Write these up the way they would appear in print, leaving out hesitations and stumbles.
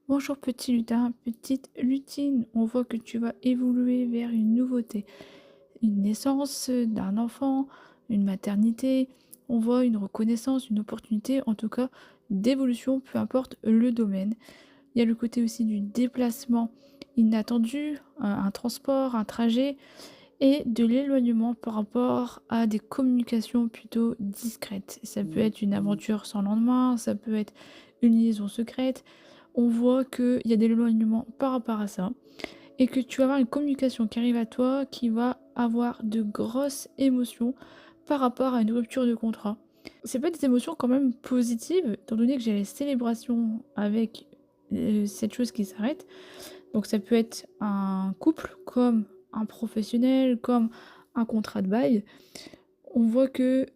Bonjour petit lutin, petite lutine. On voit que tu vas évoluer vers une nouveauté, une naissance d'un enfant, une maternité. On voit une reconnaissance, une opportunité, en tout cas d'évolution, peu importe le domaine. Il y a le côté aussi du déplacement inattendu, un transport, un trajet, et de l'éloignement par rapport à des communications plutôt discrètes. Ça peut être une aventure sans lendemain, ça peut être une liaison secrète. On voit qu'il y a de l'éloignement par rapport à ça et que tu vas avoir une communication qui arrive à toi qui va avoir de grosses émotions par rapport à une rupture de contrat. C'est pas des émotions quand même positives, étant donné que j'ai les célébrations avec cette chose qui s'arrête. Donc ça peut être un couple, comme un professionnel, comme un contrat de bail. On voit que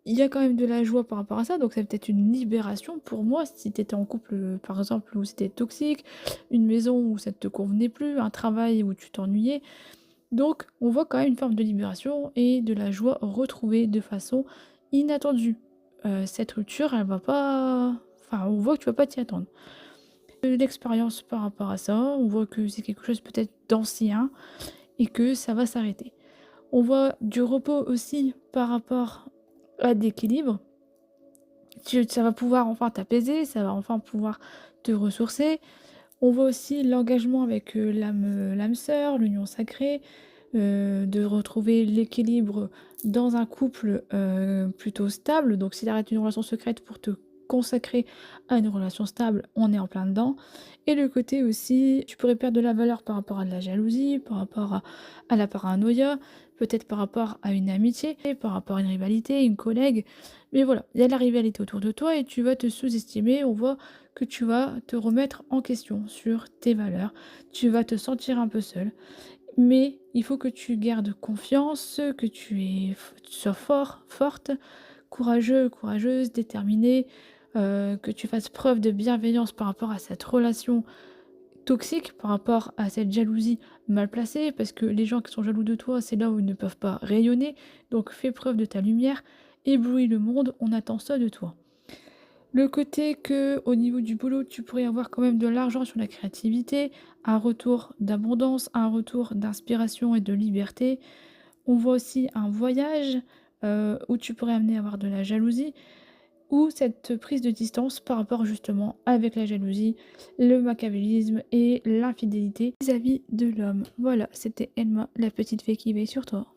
il y a quand même de la joie par rapport à ça, donc ça peut être une libération pour moi si tu étais en couple, par exemple, où c'était toxique, une maison où ça ne te convenait plus, un travail où tu t'ennuyais. Donc on voit quand même une forme de libération et de la joie retrouvée de façon inattendue. Cette rupture, elle va pas enfin, on voit que tu vas pas t'y attendre. L'expérience par rapport à ça, on voit que c'est quelque chose peut-être d'ancien et que ça va s'arrêter. On voit du repos aussi par rapport à d'équilibre. Ça va pouvoir enfin t'apaiser, ça va enfin pouvoir te ressourcer. On voit aussi l'engagement avec, l'âme sœur, l'union sacrée, de retrouver l'équilibre dans un couple, plutôt stable. Donc si tu arrêtes une relation secrète pour te consacrer à une relation stable, on est en plein dedans. Et le côté aussi, tu pourrais perdre de la valeur par rapport à de la jalousie, par rapport à la paranoïa, peut-être par rapport à une amitié, par rapport à une rivalité, une collègue. Mais voilà, il y a de la rivalité autour de toi et tu vas te sous-estimer. On voit que tu vas te remettre en question sur tes valeurs. Tu vas te sentir un peu seul. Mais il faut que tu gardes confiance, que tu sois fort, forte, courageux, courageuse, déterminée, que tu fasses preuve de bienveillance par rapport à cette relation toxique, par rapport à cette jalousie mal placée, parce que les gens qui sont jaloux de toi, c'est là où ils ne peuvent pas rayonner. Donc fais preuve de ta lumière, éblouis le monde, on attend ça de toi. Le côté que, au niveau du boulot, tu pourrais avoir quand même de l'argent sur la créativité, un retour d'abondance, un retour d'inspiration et de liberté. On voit aussi un voyage, où tu pourrais amener à avoir de la jalousie ou cette prise de distance par rapport justement avec la jalousie, le machiavélisme et l'infidélité vis-à-vis de l'homme. Voilà, c'était Elma, la petite fée qui veille sur toi.